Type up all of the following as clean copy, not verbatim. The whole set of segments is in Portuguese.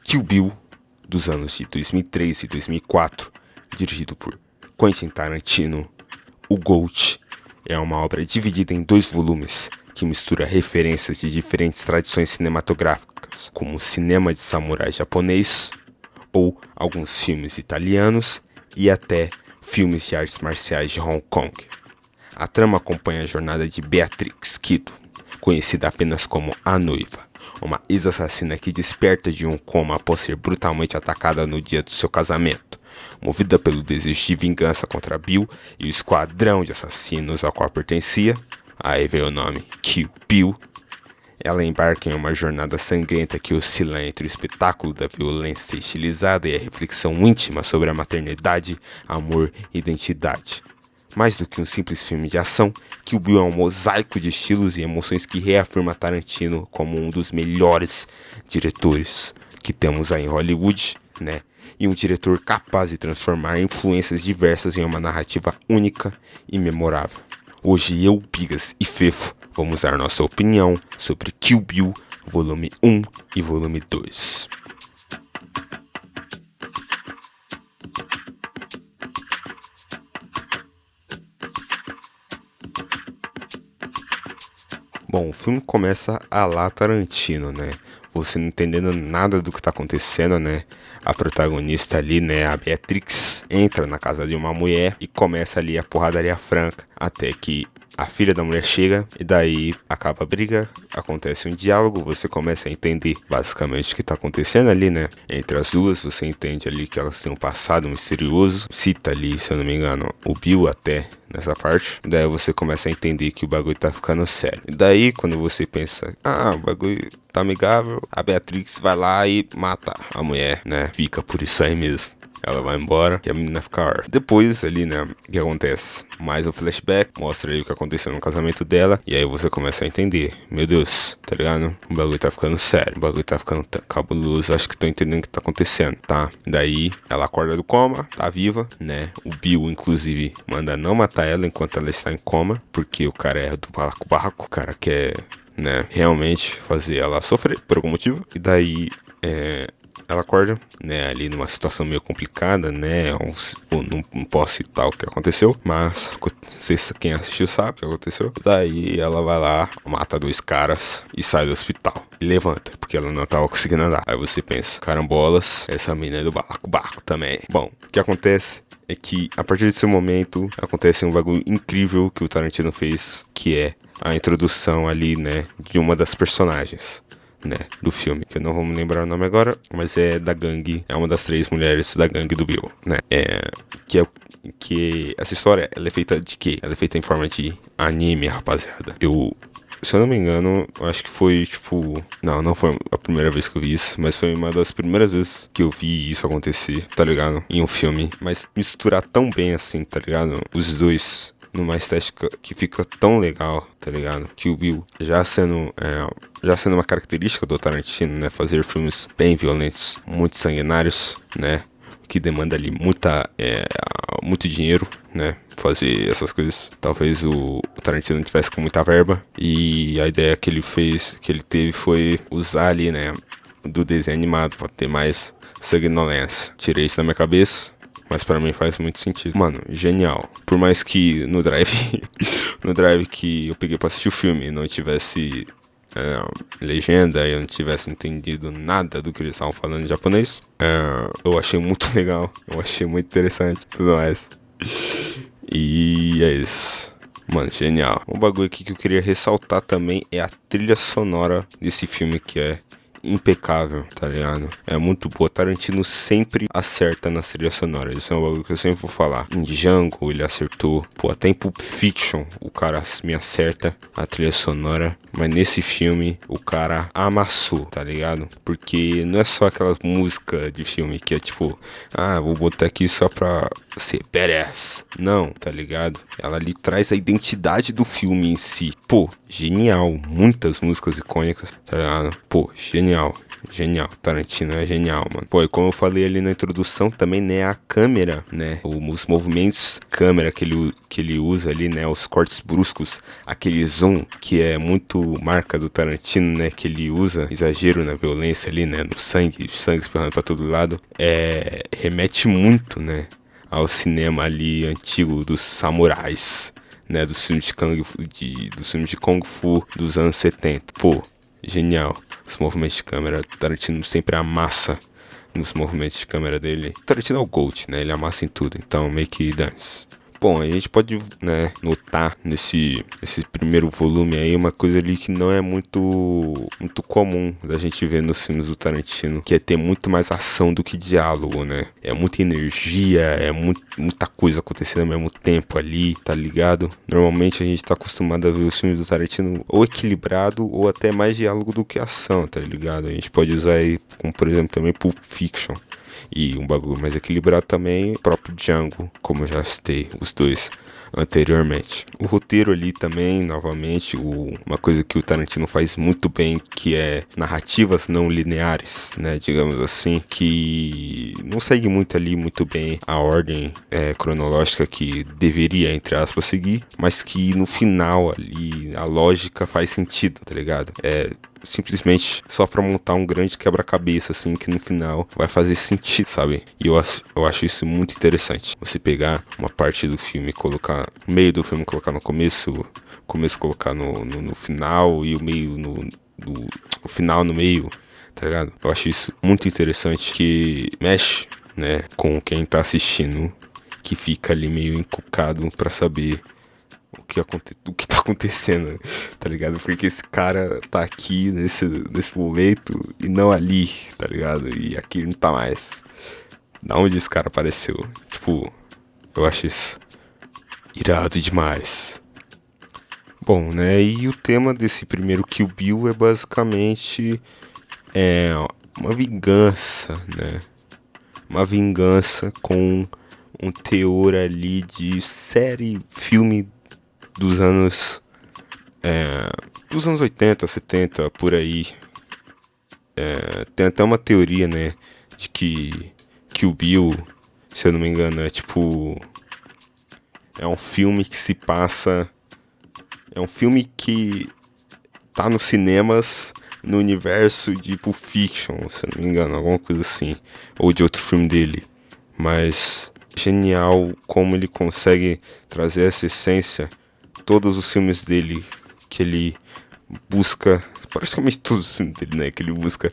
Kill Bill, dos anos de 2003 e 2004, dirigido por Quentin Tarantino. O GOAT é uma obra dividida em 2 volumes, que mistura referências de diferentes tradições cinematográficas, como o cinema de samurai japonês, ou alguns filmes italianos, e até filmes de artes marciais de Hong Kong. A trama acompanha a jornada de Beatrix Kido, conhecida apenas como a Noiva, uma ex-assassina que desperta de um coma após ser brutalmente atacada no dia do seu casamento. Movida pelo desejo de vingança contra Bill e o esquadrão de assassinos ao qual pertencia, aí veio o nome Kill Bill, ela embarca em uma jornada sangrenta que oscila entre o espetáculo da violência estilizada e a reflexão íntima sobre a maternidade, amor e identidade. Mais do que um simples filme de ação, Kill Bill é um mosaico de estilos e emoções que reafirma Tarantino como um dos melhores diretores que temos aí em Hollywood, né? E um diretor capaz de transformar influências diversas em uma narrativa única e memorável. Hoje eu, Bigas e Fefo vamos dar nossa opinião sobre Kill Bill, volume 1 e volume 2. Bom, o filme começa a lá Tarantino, né? Você não entendendo nada do que tá acontecendo, né? A protagonista ali, né, a Beatrix, entra na casa de uma mulher e começa ali a porradaria franca, até que a filha da mulher chega e daí acaba a briga, acontece um diálogo, você começa a entender basicamente o que tá acontecendo ali, né? Entre as duas, você entende ali que elas têm um passado misterioso, cita ali, se eu não me engano, o Bill até nessa parte, daí você começa a entender que o bagulho tá ficando sério. E daí, quando você pensa, o bagulho tá amigável, a Beatrix vai lá e mata a mulher, né? Fica por isso aí mesmo. Ela vai embora e a menina fica órfã. Depois ali, né, o que acontece? Mais um flashback, mostra aí o que aconteceu no casamento dela. E aí você começa a entender. Meu Deus, tá ligado? O bagulho tá ficando sério. O bagulho tá ficando cabuloso. Acho que tô entendendo o que tá acontecendo, tá? Daí, ela acorda do coma, tá viva, né? O Bill, inclusive, manda não matar ela enquanto ela está em coma. Porque o cara é do balacobaco. O cara quer, né, realmente fazer ela sofrer por algum motivo. E daí, ela acorda, né, ali numa situação meio complicada, né, não posso citar o que aconteceu, mas quem assistiu sabe o que aconteceu. Daí ela vai lá, mata 2 caras e sai do hospital. E levanta, porque ela não tava conseguindo andar. Aí você pensa, carambolas, essa menina é do balacobaco também. Bom, o que acontece é que a partir desse momento acontece um bagulho incrível que o Tarantino fez, que é a introdução ali, né, de uma das personagens, né, do filme, que eu não vou me lembrar o nome agora, mas é da gangue, é uma das 3 mulheres da gangue do Bill, né, que essa história, ela é feita de quê? Ela é feita em forma de anime, rapaziada. Se eu não me engano, acho que foi, tipo, não foi a primeira vez que eu vi isso, mas foi uma das primeiras vezes que eu vi isso acontecer, tá ligado? Em um filme, mas misturar tão bem assim, tá ligado? Os dois numa estética que fica tão legal, tá ligado? Que o Bill, já sendo uma característica do Tarantino, né? Fazer filmes bem violentos, muito sanguinários, né? Que demanda ali muito dinheiro, né? Fazer essas coisas. Talvez o Tarantino não tivesse com muita verba. E a ideia que ele teve foi usar ali, né, do desenho animado pra ter mais sanguinolência. Tirei isso da minha cabeça, mas pra mim faz muito sentido. Mano, genial. Por mais que no drive que eu peguei pra assistir o filme não tivesse legenda e eu não tivesse entendido nada do que eles estavam falando em japonês, eu achei muito legal. Eu achei muito interessante e tudo mais. E é isso. Mano, genial. Um bagulho aqui que eu queria ressaltar também é a trilha sonora desse filme, que é impecável, tá ligado? É muito boa. Tarantino sempre acerta nas trilhas sonoras. Isso é um bagulho que eu sempre vou falar. Em Django ele acertou. Pô, até em Pulp Fiction o cara me acerta a trilha sonora. Mas nesse filme o cara amassou, tá ligado? Porque não é só aquelas músicas de filme que é tipo, vou botar aqui só pra ser badass. Não, tá ligado? Ela ali traz a identidade do filme em si. Pô, genial. Muitas músicas icônicas, tá ligado? Pô, genial. genial. Genial, Tarantino é genial, mano. Pô, e como eu falei ali na introdução também, né, a câmera, né, os movimentos câmera que ele usa ali, né, os cortes bruscos, aquele zoom que é muito marca do Tarantino, né, que ele usa, exagero na violência ali, né, no sangue espirrando pra todo lado, remete muito, né, ao cinema ali antigo dos samurais, né, dos filmes de Kung Fu dos anos 70. Pô, genial. Os movimentos de câmera, Tarantino sempre amassa nos movimentos de câmera dele. Tarantino é o GOAT, né? Ele amassa em tudo, então meio que dance. Bom, a gente pode, né, notar nesse primeiro volume aí uma coisa ali que não é muito comum da gente ver nos filmes do Tarantino, que é ter muito mais ação do que diálogo, né? É muita energia, muita coisa acontecendo ao mesmo tempo ali, tá ligado? Normalmente a gente tá acostumado a ver os filmes do Tarantino ou equilibrado ou até mais diálogo do que ação, tá ligado? A gente pode usar aí, como por exemplo também Pulp Fiction. E um bagulho mais equilibrado também, o próprio Django, como eu já citei, os dois anteriormente. O roteiro ali também, novamente, uma coisa que o Tarantino faz muito bem, que é narrativas não lineares, né, digamos assim, que não segue muito bem a ordem cronológica que deveria, entre aspas, seguir, mas que no final ali a lógica faz sentido, tá ligado? Simplesmente só pra montar um grande quebra-cabeça, assim, que no final vai fazer sentido, sabe? E eu acho isso muito interessante. Você pegar uma parte do filme e colocar no meio do filme, colocar no começo colocar no final e o meio o final no meio, tá ligado? Eu acho isso muito interessante, que mexe, né, com quem tá assistindo, que fica ali meio encucado pra saber o que tá acontecendo, tá ligado? Porque esse cara tá aqui nesse momento e não ali, tá ligado? E aqui não tá mais. Da onde esse cara apareceu? Tipo, eu acho isso irado demais. Bom, né? E o tema desse primeiro Kill Bill é basicamente uma vingança, né? Uma vingança com um teor ali de filme dos anos 80, 70, por aí. Tem até uma teoria, né, de que o Bill, se eu não me engano, é um filme que se passa, é um filme que tá nos cinemas no universo de Pulp Fiction, se eu não me engano, alguma coisa assim, ou de outro filme dele, mas genial como ele consegue trazer essa essência. Todos os filmes dele, que ele busca, praticamente todos os filmes dele, né, que ele busca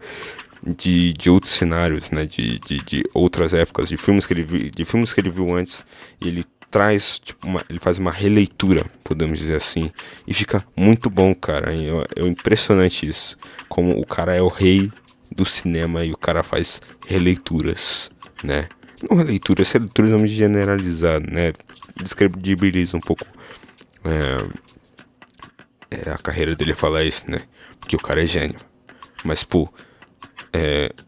de outros cenários, né, de outras épocas, de filmes que ele viu antes, e ele traz, ele faz uma releitura, podemos dizer assim, e fica muito bom, cara. É impressionante isso, como o cara é o rei do cinema e o cara faz releituras, né, não releituras vamos generalizar, né, descredibiliza um pouco a carreira dele falar isso, né? Porque o cara é gênio. Mas, pô,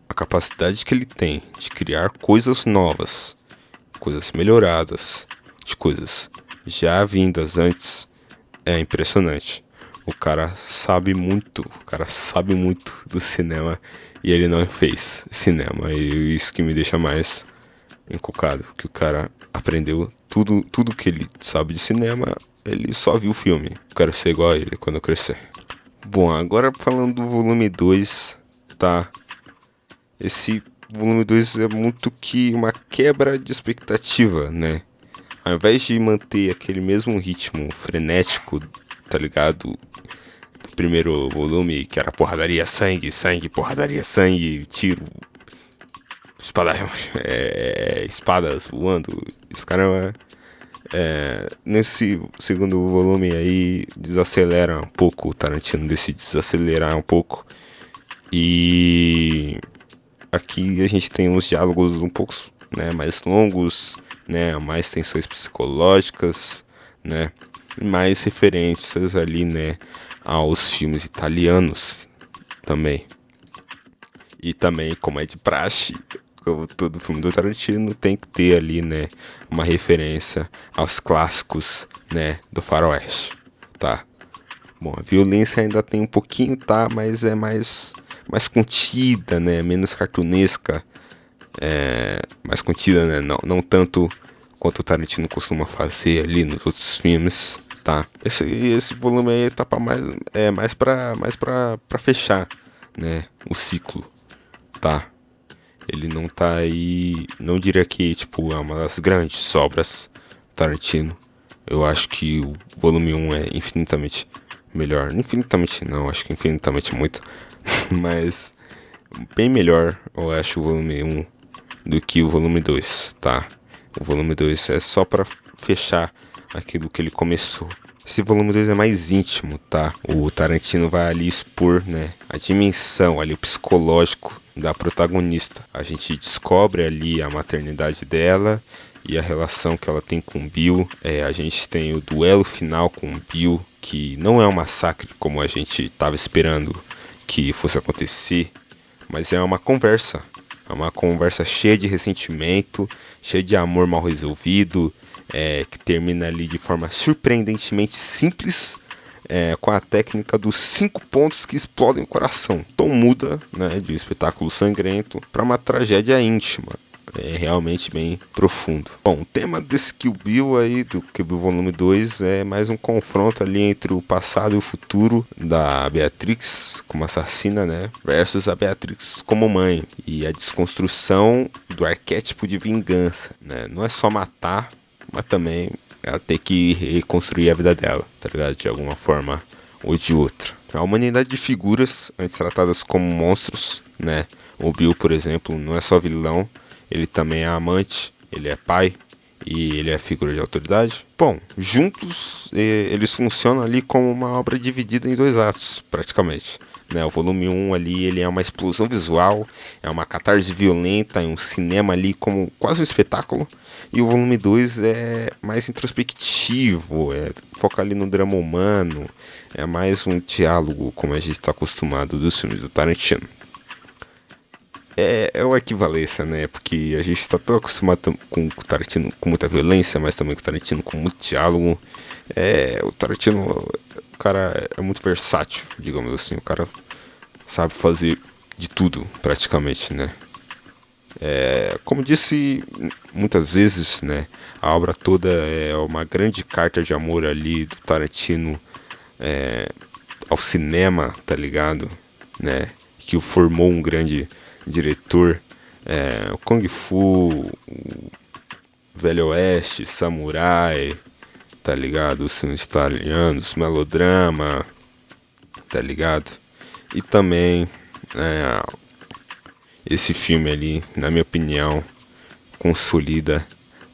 a capacidade que ele tem de criar coisas novas, coisas melhoradas, de coisas já vindas antes, é impressionante. O cara sabe muito do cinema e ele não fez cinema. E isso que me deixa mais encucado, que o cara aprendeu tudo que ele sabe de cinema. Ele só viu o filme. Quero ser igual a ele quando eu crescer. Bom, agora falando do volume 2, tá? Esse volume 2 é muito que uma quebra de expectativa, né? Ao invés de manter aquele mesmo ritmo frenético, tá ligado? Do primeiro volume, que era porradaria, sangue, porradaria, sangue, tiro, espadas voando. Os caras... nesse segundo volume aí desacelera um pouco, o Tarantino decide desacelerar um pouco, e aqui a gente tem uns diálogos um pouco, né, mais longos, né, mais tensões psicológicas, né, mais referências ali, né, aos filmes italianos também. E também, como é de praxe, como todo filme do Tarantino, tem que ter ali, né, uma referência aos clássicos, né, do faroeste, tá? Bom, a violência ainda tem um pouquinho, tá? Mas é mais mais contida, né? Menos cartunesca. Mais contida, né? Não tanto quanto o Tarantino costuma fazer ali nos outros filmes, tá? Esse volume aí tá mais pra fechar, né? O ciclo, tá? Ele não tá aí... Não diria que, tipo, é uma das grandes obras do Tarantino. Eu acho que o volume 1 é infinitamente melhor. Infinitamente não, acho que infinitamente é muito. Mas bem melhor, eu acho, o volume 1 do que o volume 2, tá? O volume 2 é só pra fechar aquilo que ele começou. Esse volume 2 é mais íntimo, tá? O Tarantino vai ali expor, né, a dimensão ali, o psicológico da protagonista. A gente descobre ali a maternidade dela e a relação que ela tem com o Bill. A gente tem o duelo final com o Bill, que não é um massacre como a gente estava esperando que fosse acontecer, mas é uma conversa. É uma conversa cheia de ressentimento, cheia de amor mal resolvido, que termina ali de forma surpreendentemente simples, com a técnica dos 5 pontos que explodem o coração. Então muda, né, de um espetáculo sangrento para uma tragédia íntima. É realmente bem profundo. Bom, o tema desse Kill Bill aí, do Kill Bill Volume 2, é mais um confronto ali entre o passado e o futuro da Beatrix como assassina, né, versus a Beatrix como mãe. E a desconstrução do arquétipo de vingança, né? Não é só matar, mas também ela tem que reconstruir a vida dela, tá ligado? De alguma forma ou de outra. A humanidade de figuras antes tratadas como monstros, né? O Bill, por exemplo, não é só vilão, ele também é amante, ele é pai e ele é figura de autoridade. Bom, juntos eles funcionam ali como uma obra dividida em 2 atos, praticamente. Né, o volume 1 ali, ele é uma explosão visual, é uma catarse violenta, é um cinema ali como quase um espetáculo. E o volume 2 é mais introspectivo, foca ali no drama humano, é mais um diálogo como a gente está acostumado dos filmes do Tarantino. É uma equivalência, né? Porque a gente está tão acostumado com o Tarantino com muita violência, mas também com o Tarantino com muito diálogo. O Tarantino, o cara é muito versátil, digamos assim. O cara sabe fazer de tudo, praticamente, né? Como disse muitas vezes, né? A obra toda é uma grande carta de amor ali do Tarantino ao cinema, tá ligado? Né? Que o formou um grande diretor. O Kung Fu, o Velho Oeste, Samurai, tá ligado? Os filmes italianos, melodrama, tá ligado? E também esse filme ali, na minha opinião, consolida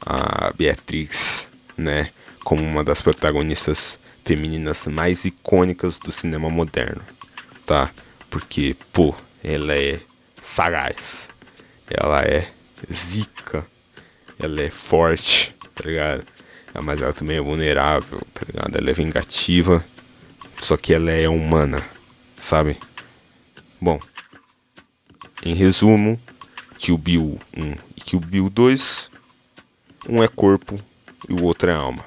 a Beatrix, né, como uma das protagonistas femininas mais icônicas do cinema moderno, tá? Porque, pô, ela é sagaz, ela é zica, ela é forte, tá ligado? Mas ela também é vulnerável, tá ligado? Ela é vingativa, só que ela é humana, sabe? Bom, em resumo, Kill Bill 1 e Kill Bill 2, um é corpo e o outro é alma.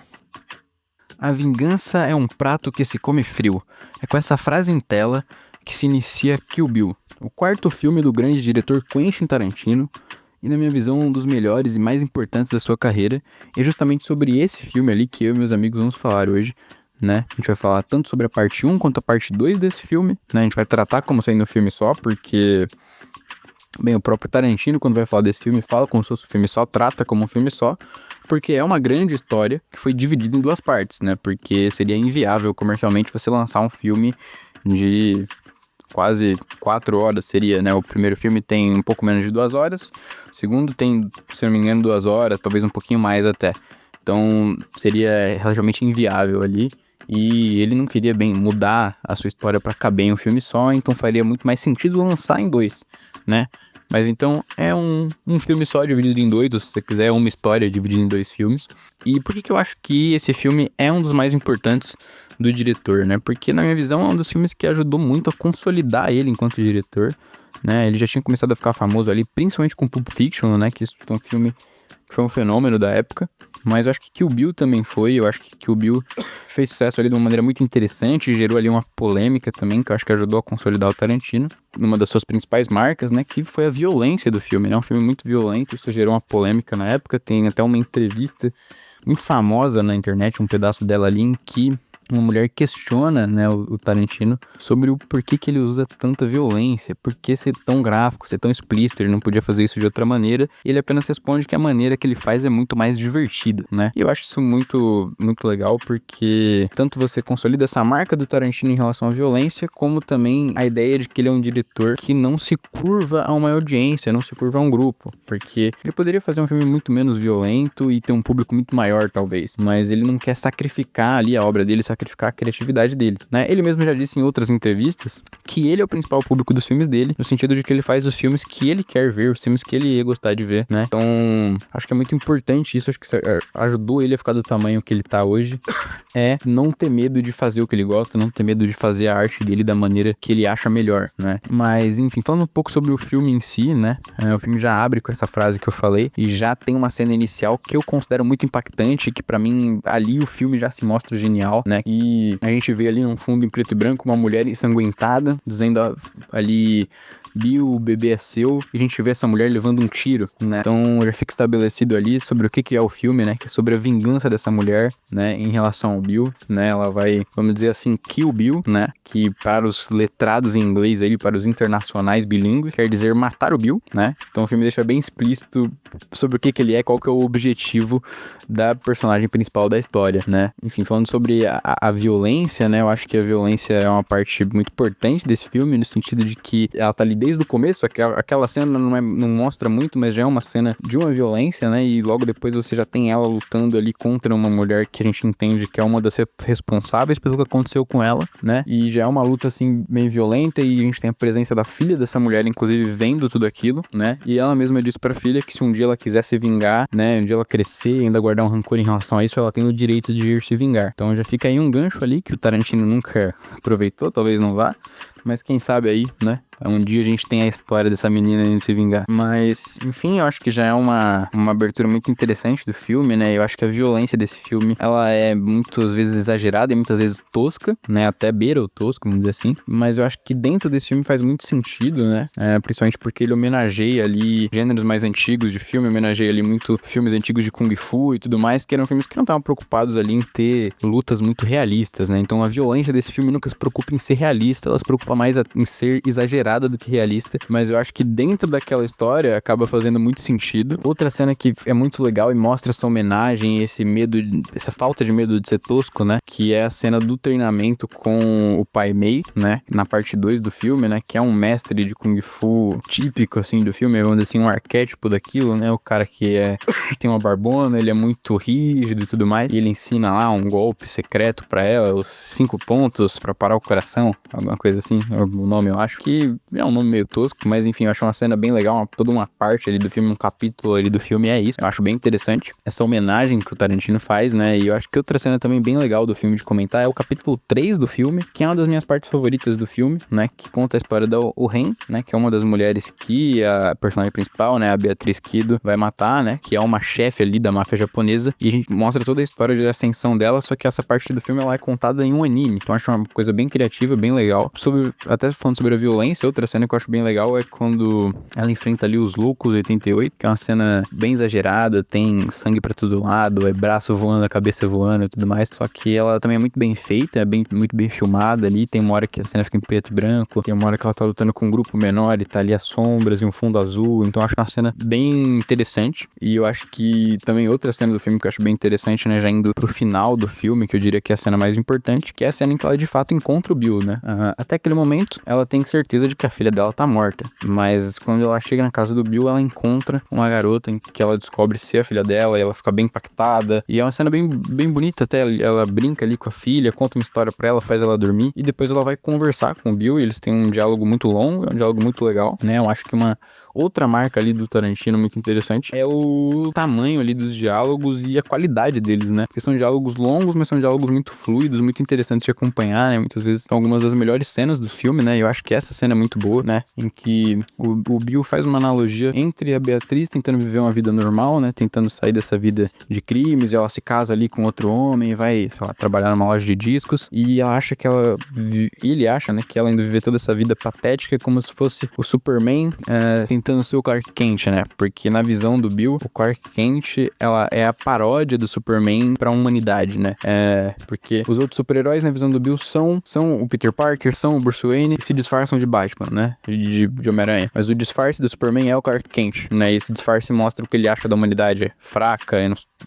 A vingança é um prato que se come frio. É com essa frase em tela que se inicia Kill Bill, o 4º filme do grande diretor Quentin Tarantino, e na minha visão um dos melhores e mais importantes da sua carreira. E é justamente sobre esse filme ali que eu e meus amigos vamos falar hoje, né? A gente vai falar tanto sobre a parte 1 quanto a parte 2 desse filme, né? A gente vai tratar como sendo um filme só, porque, bem, o próprio Tarantino, quando vai falar desse filme, fala como se fosse um filme só, trata como um filme só, porque é uma grande história que foi dividida em 2 partes, né? Porque seria inviável comercialmente você lançar um filme de quase 4 horas, seria, né? O primeiro filme tem um pouco menos de 2 horas, o segundo tem, se não me engano, 2 horas, talvez um pouquinho mais até. Então seria relativamente inviável ali, e ele não queria, bem, mudar a sua história para caber em um filme só, então faria muito mais sentido lançar em 2, né? Mas então é um filme só dividido em 2, ou se você quiser, uma história dividida em 2 filmes. E por que eu acho que esse filme é um dos mais importantes do diretor, né? Porque, na minha visão, é um dos filmes que ajudou muito a consolidar ele enquanto diretor, né? Ele já tinha começado a ficar famoso ali, principalmente com Pulp Fiction, né? Que isso foi um filme que foi um fenômeno da época. mas eu acho que Kill Bill também foi. Eu acho que Kill Bill fez sucesso ali de uma maneira muito interessante, gerou ali uma polêmica também, que eu acho que ajudou a consolidar o Tarantino numa das suas principais marcas, né, que foi a violência do filme, né, um filme muito violento, isso gerou uma polêmica na época. Tem até uma entrevista muito famosa na internet, um pedaço dela ali, em que uma mulher questiona, né, o Tarantino sobre o porquê que ele usa tanta violência, por que ser tão gráfico, ser tão explícito, ele não podia fazer isso de outra maneira, e ele apenas responde que a maneira que ele faz é muito mais divertida, né? E eu acho isso muito, muito legal, porque tanto você consolida essa marca do Tarantino em relação à violência, como também a ideia de que ele é um diretor que não se curva a uma audiência, não se curva a um grupo, porque ele poderia fazer um filme muito menos violento e ter um público muito maior, talvez, mas ele não quer sacrificar ali a obra dele, sacrificar a criatividade dele, né? Ele mesmo já disse em outras entrevistas que ele é o principal público dos filmes dele, no sentido de que ele faz os filmes que ele quer ver, os filmes que ele ia gostar de ver, né? Então, acho que é muito importante isso, acho que ajudou ele a ficar do tamanho que ele tá hoje, é não ter medo de fazer o que ele gosta, não ter medo de fazer a arte dele da maneira que ele acha melhor, né? Mas, enfim, falando um pouco sobre o filme em si, né? O filme já abre com essa frase que eu falei e já tem uma cena inicial que eu considero muito impactante, que pra mim, ali o filme já se mostra genial, né? E a gente vê ali num fundo em preto e branco uma mulher ensanguentada, dizendo ali: Bill, o bebê é seu, e a gente vê essa mulher levando um tiro, né? Então já fica estabelecido ali sobre o que é o filme, né? Que é sobre a vingança dessa mulher, né? Em relação ao Bill, né? Ela vai, vamos dizer assim, kill Bill, né? Que para os letrados em inglês aí, para os internacionais bilíngues, quer dizer matar o Bill, né? Então o filme deixa bem explícito sobre o que ele é, qual que é o objetivo da personagem principal da história, né? Enfim, falando sobre a violência, né? Eu acho que a violência é uma parte muito importante desse filme, no sentido de que ela tá ali desde o começo, aquela cena não mostra muito, mas já é uma cena de uma violência, né? E logo depois você já tem ela lutando ali contra uma mulher que a gente entende que é uma das responsáveis pelo que aconteceu com ela, né? E já é uma luta, assim, meio violenta, e a gente tem a presença da filha dessa mulher, inclusive, vendo tudo aquilo, né? E ela mesma disse pra filha que se um dia ela quiser se vingar, né? Um dia ela crescer e ainda guardar um rancor em relação a isso, ela tem o direito de ir se vingar. Então já fica aí um gancho ali que o Tarantino nunca aproveitou, talvez não vá, mas quem sabe aí, né? Um dia a gente tem a história dessa menina indo se vingar. Mas, enfim, eu acho que já é uma abertura muito interessante do filme, né? Eu acho que a violência desse filme, ela é muitas vezes exagerada e muitas vezes tosca, né? Até beira o tosco, vamos dizer assim. Mas eu acho que dentro desse filme faz muito sentido, né? Principalmente porque ele homenageia ali gêneros mais antigos de filme, homenageia ali muito filmes antigos de Kung Fu e tudo mais, que eram filmes que não estavam preocupados ali em ter lutas muito realistas, né? Então a violência desse filme nunca se preocupa em ser realista, ela se preocupa mais em ser exagerada do que realista, mas eu acho que dentro daquela história acaba fazendo muito sentido. Outra cena que é muito legal e mostra essa homenagem, esse medo, essa falta de medo de ser tosco, né? Que é a cena do treinamento com o Pai Mei, né? Na parte 2 do filme, né? Que é um mestre de Kung Fu típico, assim, do filme, vamos dizer assim, um arquétipo daquilo, né? O cara que tem uma barbona, ele é muito rígido e tudo mais, e ele ensina lá um golpe secreto pra ela, os 5 pontos pra parar o coração, alguma coisa assim, o nome eu acho, que é um nome meio tosco, mas enfim, eu acho uma cena bem legal, toda uma parte ali do filme, um capítulo ali do filme é isso, eu acho bem interessante essa homenagem que o Tarantino faz, né, e eu acho que outra cena também bem legal do filme de comentar é o capítulo 3 do filme, que é uma das minhas partes favoritas do filme, né, que conta a história da O-Ren, né, que é uma das mulheres que a personagem principal, né, a Beatriz Kido, vai matar, né, que é uma chefe ali da máfia japonesa, e a gente mostra toda a história de ascensão dela, só que essa parte do filme ela é contada em um anime, então eu acho uma coisa bem criativa, bem legal, até falando sobre a violência. Outra cena que eu acho bem legal é quando ela enfrenta ali os Loucos 88, que é uma cena bem exagerada, tem sangue pra todo lado, é braço voando, a cabeça voando e tudo mais, só que ela também é muito bem feita, muito bem filmada ali, tem uma hora que a cena fica em preto e branco, tem uma hora que ela tá lutando com um grupo menor e tá ali as sombras e um fundo azul, então eu acho uma cena bem interessante, e eu acho que também outra cena do filme que eu acho bem interessante, né, já indo pro final do filme, que eu diria que é a cena mais importante, que é a cena em que ela de fato encontra o Bill, né, até aquele momento ela tem certeza de que a filha dela tá morta, mas quando ela chega na casa do Bill, ela encontra uma garota em que ela descobre ser a filha dela e ela fica bem impactada, e é uma cena bem bonita até, ela brinca ali com a filha, conta uma história pra ela, faz ela dormir, e depois ela vai conversar com o Bill, e eles têm um diálogo muito longo, é um diálogo muito legal, né, eu acho que uma outra marca ali do Tarantino muito interessante é o tamanho ali dos diálogos e a qualidade deles, né, porque são diálogos longos, mas são diálogos muito fluidos, muito interessantes de acompanhar, né, muitas vezes são algumas das melhores cenas do filme, né, e eu acho que essa cena é muito boa, né? Em que o Bill faz uma analogia entre a Beatriz tentando viver uma vida normal, né? Tentando sair dessa vida de crimes, e ela se casa ali com outro homem, vai, sei lá, trabalhar numa loja de discos, e ela acha que ele acha, né, que ela ainda vive toda essa vida patética como se fosse o Superman tentando ser o Clark Kent, né? Porque na visão do Bill, o Clark Kent, ela é a paródia do Superman pra humanidade, né? Porque os outros super-heróis, na visão do Bill, são o Peter Parker, são o Bruce Wayne, e se disfarçam de Batman, né? De Homem-Aranha. Mas o disfarce do Superman é o Clark Kent, né? E esse disfarce mostra o que ele acha da humanidade fraca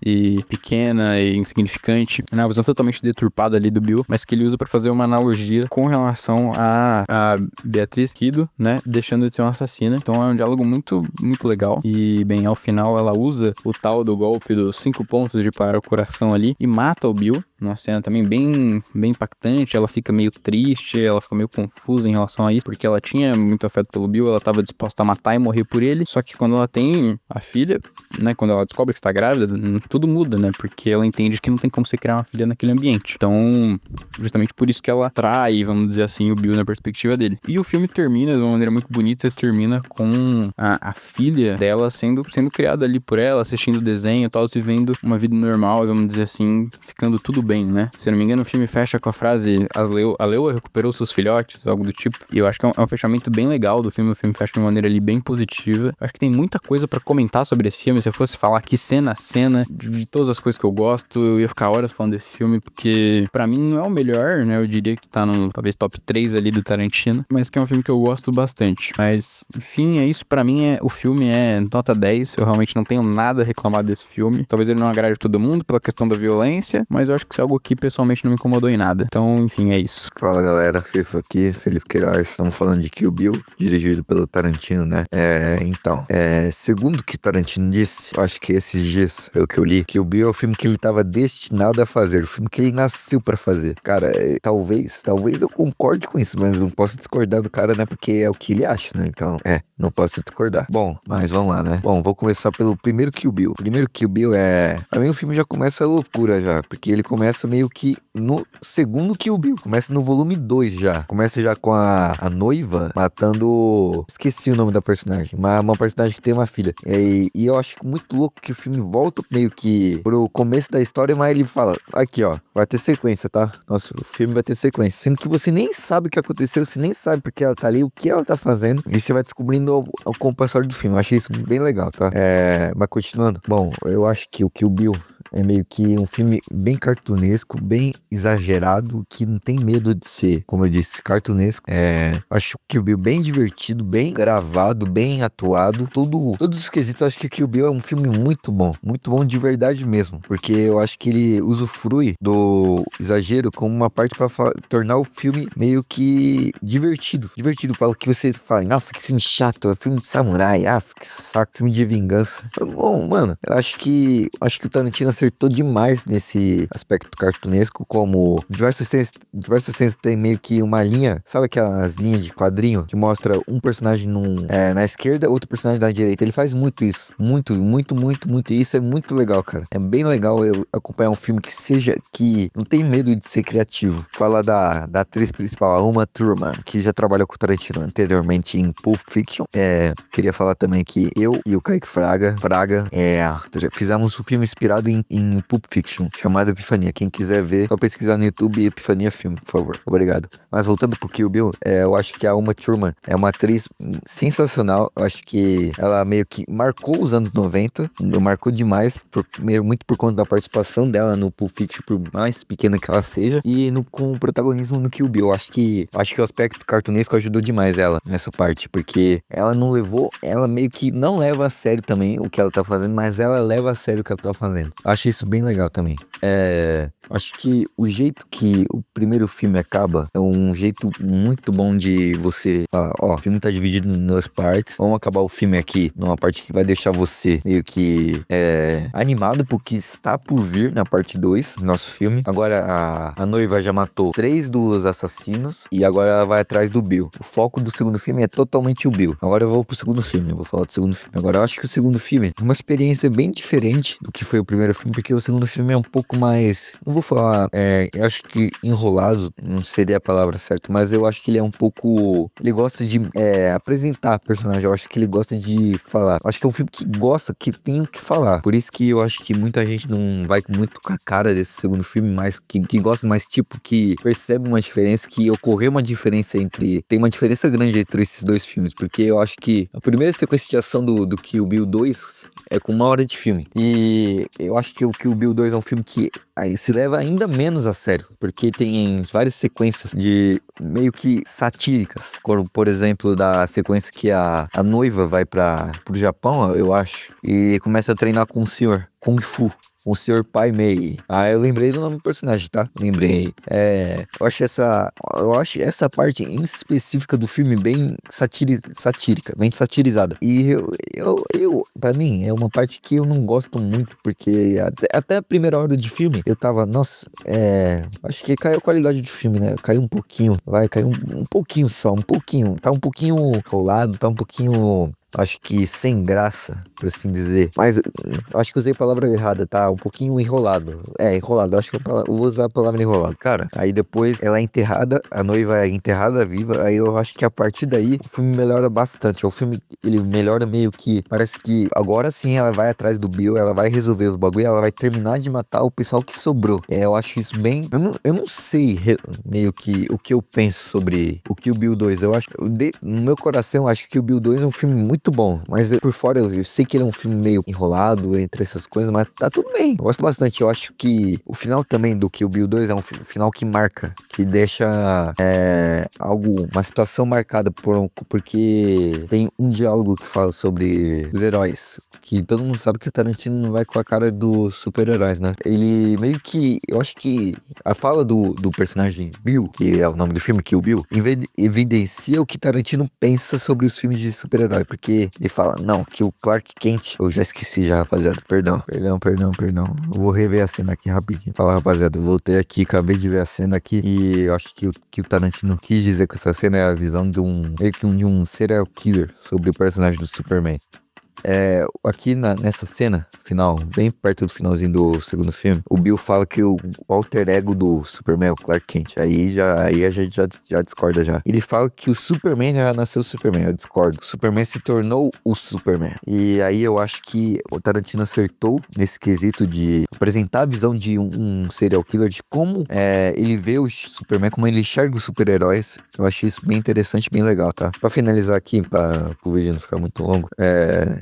e pequena e insignificante, né? Uma visão totalmente deturpada ali do Bill, mas que ele usa pra fazer uma analogia com relação a Beatriz Kiddo, né? Deixando de ser uma assassina. Então é um diálogo muito, muito legal. E, bem, ao final ela usa o tal do golpe dos 5 pontos de parar o coração ali e mata o Bill. Uma cena também bem impactante. Ela fica meio triste, ela fica meio confusa em relação a isso, porque ela tinha muito afeto pelo Bill, ela tava disposta a matar e morrer por ele. Só que quando ela tem a filha, né? Quando ela descobre que está grávida, tudo muda, né? Porque ela entende que não tem como você criar uma filha naquele ambiente. Então, justamente por isso que ela trai, vamos dizer assim, o Bill na perspectiva dele. E o filme termina de uma maneira muito bonita, termina com a filha dela sendo criada ali por ela, assistindo o desenho e tal, vivendo uma vida normal, vamos dizer assim, ficando tudo bem, né? Se eu não me engano, o filme fecha com a frase a leoa recuperou seus filhotes, algo do tipo. E eu acho que é um fechamento bem legal do filme. O filme fecha de uma maneira ali bem positiva. Acho que tem muita coisa pra comentar sobre esse filme. Se eu fosse falar aqui cena a cena, de todas as coisas que eu gosto, eu ia ficar horas falando desse filme, porque pra mim não é o melhor, né? Eu diria que tá no, talvez, top 3 ali do Tarantino, mas que é um filme que eu gosto bastante. Mas, enfim, é isso. Pra mim, o filme é nota 10. Eu realmente não tenho nada a reclamar desse filme. Talvez ele não agrade todo mundo pela questão da violência, mas eu acho que isso é algo que pessoalmente não me incomodou em nada. Então, enfim, é isso. Fala galera, FIFA aqui, Felipe Queiroz. Estamos falando de Kill Bill, dirigido pelo Tarantino, né? Segundo o que Tarantino disse, eu acho que esses dias, pelo que eu li, Kill Bill é o filme que ele tava destinado a fazer, o filme que ele nasceu pra fazer. Cara, talvez eu concorde com isso, mas não posso discordar do cara, né? Porque é o que ele acha, né? Então, não posso discordar. Bom, mas vamos lá, né? Bom, vou começar pelo primeiro Kill Bill. O primeiro Kill Bill pra mim o filme já começa a loucura já, porque ele começa meio que no segundo Kill Bill. Começa no volume 2 já. Começa já com a noiva matando... Esqueci o nome da personagem. Uma personagem que tem uma filha. E eu acho muito louco que o filme volta meio que pro começo da história, mas ele fala, aqui ó, vai ter sequência, tá? Nossa, o filme vai ter sequência. Sendo que você nem sabe o que aconteceu, você nem sabe porque ela tá ali, o que ela tá fazendo. E você vai descobrindo com o passar do filme. Eu achei isso bem legal, tá? Mas continuando. Bom, eu acho que o Kill Bill é meio que um filme bem cartunesco, bem exagerado, que não tem medo de ser, como eu disse, cartunesco. Acho que o Bill bem divertido, bem gravado, bem atuado. Todos os quesitos, acho que o Kill Bill é um filme muito bom de verdade mesmo. Porque eu acho que ele usufrui do exagero como uma parte pra tornar o filme meio que divertido. Divertido, para que você fale, nossa, que filme chato, é filme de samurai, que saco, filme de vingança. Bom, mano, eu acho que o Tarantino acertou demais nesse aspecto cartunesco, como diversas cenas tem meio que uma linha, sabe aquelas linhas de quadrinho que mostra um personagem na esquerda, outro personagem na direita. Ele faz muito isso, muito, e isso é muito legal, cara. É bem legal eu acompanhar um filme que não tem medo de ser criativo. Fala da atriz principal, a Uma Thurman, que já trabalhou com o Tarantino anteriormente em Pulp Fiction. Queria falar também que eu e o Kaique Fraga fizemos um filme inspirado em Pulp Fiction, chamado Epifania. Quem quiser ver, só pesquisar no YouTube Epifania Filme, por favor. Obrigado. Mas voltando pro Kill Bill, eu acho que a Uma Thurman é uma atriz sensacional. Eu acho que ela meio que marcou os anos 90, marcou demais, muito por conta da participação dela no Pulp Fiction, por mais pequena que ela seja, e com o protagonismo no Kill Bill. Eu acho que o aspecto cartunesco ajudou demais ela nessa parte, porque ela meio que não leva a sério também o que ela tá fazendo, mas ela leva a sério o que ela tá fazendo. Acho isso bem legal também. Acho que o jeito que o primeiro filme acaba é um jeito muito bom de você falar, o filme tá dividido em 2 partes, vamos acabar o filme aqui numa parte que vai deixar você meio que animado porque está por vir na parte 2 do nosso filme. Agora a noiva já matou 3 dos assassinos e agora ela vai atrás do Bill. O foco do segundo filme é totalmente o Bill. Agora eu vou pro segundo filme, eu vou falar do segundo filme. Agora eu acho que o segundo filme é uma experiência bem diferente do que foi o primeiro filme, filme, porque o segundo filme é um pouco mais, não vou falar, eu acho que enrolado não seria a palavra certa, mas eu acho que ele é um pouco, ele gosta de apresentar personagem, eu acho que ele gosta de falar, eu acho que é um filme que gosta, que tem o que falar, por isso que eu acho que muita gente não vai muito com a cara desse segundo filme, mas que gosta mais, tipo, que percebe uma diferença, que ocorreu uma diferença tem uma diferença grande entre esses dois filmes, porque eu acho que a primeira sequência de ação do Kill Bill 2 é com 1 hora de filme, e eu acho que o Kill Bill 2 é um filme que aí se leva ainda menos a sério, porque tem várias sequências de meio que satíricas, como por exemplo da sequência que a noiva vai pro Japão, eu acho, e começa a treinar com o senhor Kung Fu, o Sr. Pai Mei. Eu lembrei do nome do personagem, tá? Lembrei. Eu acho essa parte em específica do filme bem satírica, bem satirizada. E pra mim, é uma parte que eu não gosto muito, porque até a primeira hora de filme, eu tava, nossa, acho que caiu a qualidade do filme, né? Caiu um pouquinho, caiu um pouquinho só, um pouquinho. Tá um pouquinho rolado, tá um pouquinho... acho que sem graça, por assim dizer. Mas eu acho que usei a palavra errada, tá? Um pouquinho enrolado. Enrolado. Acho que eu vou usar a palavra enrolado. Cara, aí depois ela é enterrada, a noiva é enterrada viva. Aí eu acho que a partir daí o filme melhora bastante. O filme, ele melhora meio que... parece que agora sim ela vai atrás do Bill, ela vai resolver os bagulho, ela vai terminar de matar o pessoal que sobrou. Eu acho isso bem... Eu não sei meio que o que eu penso sobre o Kill Bill 2. Eu acho... no meu coração, eu acho que o Bill 2 é um filme muito bom, mas por fora eu sei que ele é um filme meio enrolado entre essas coisas, mas tá tudo bem. Eu gosto bastante. Eu acho que o final também do Kill Bill 2 é um final que marca, que deixa uma situação marcada porque tem um diálogo que fala sobre os heróis, que todo mundo sabe que o Tarantino não vai com a cara dos super-heróis, né? Ele meio que, eu acho que a fala do personagem Bill, que é o nome do filme, Kill Bill, evidencia o que Tarantino pensa sobre os filmes de super-herói, porque ele fala, não, que o Clark Kent... eu já esqueci já, rapaziada. Perdão. Eu vou rever a cena aqui rapidinho. Fala, rapaziada, eu voltei aqui, acabei de ver a cena aqui. E eu acho que o Tarantino quis dizer que essa cena é a visão de um serial killer sobre o personagem do Superman. Aqui nessa cena final, bem perto do finalzinho do segundo filme, o Bill fala que o alter ego do Superman é o Clark Kent. Aí a gente já discorda já. Ele fala que o Superman já nasceu Superman. Eu discordo. O Superman se tornou o Superman. E aí eu acho que o Tarantino acertou nesse quesito de apresentar a visão de um serial killer, de como ele vê o Superman, como ele enxerga os super-heróis. Eu achei isso bem interessante, bem legal, tá? Pra finalizar aqui, para o vídeo não ficar muito longo,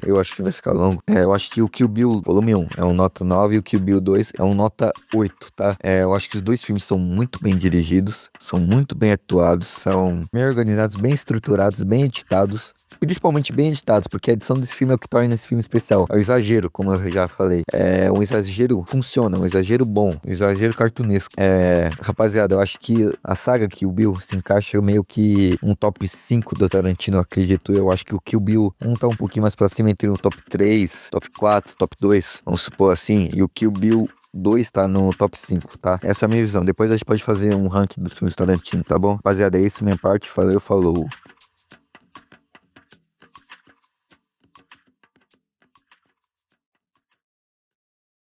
eu acho que vai ficar longo. Eu acho que o Kill Bill Volume 1 é um nota 9 e o Kill Bill 2 é um nota 8, tá? Eu acho que os dois filmes são muito bem dirigidos, são muito bem atuados, são bem organizados, bem estruturados, bem editados. Principalmente bem editados, porque a edição desse filme é o que torna esse filme especial. É o exagero, como eu já falei. Um exagero funciona, um exagero bom, um exagero cartunesco. Rapaziada, eu acho que a saga Kill Bill se encaixa meio que um top 5 do Tarantino, acredito eu. Acho que o Kill Bill 1 tá um pouquinho mais pra cima, entre o top 3, top 4, top 2, vamos supor assim, e o Kill Bill 2 tá no top 5, tá? Essa é a minha visão. Depois a gente pode fazer um ranking dos filmes do Tarantino, tá bom? Rapaziada, é isso, minha parte. Valeu, falou.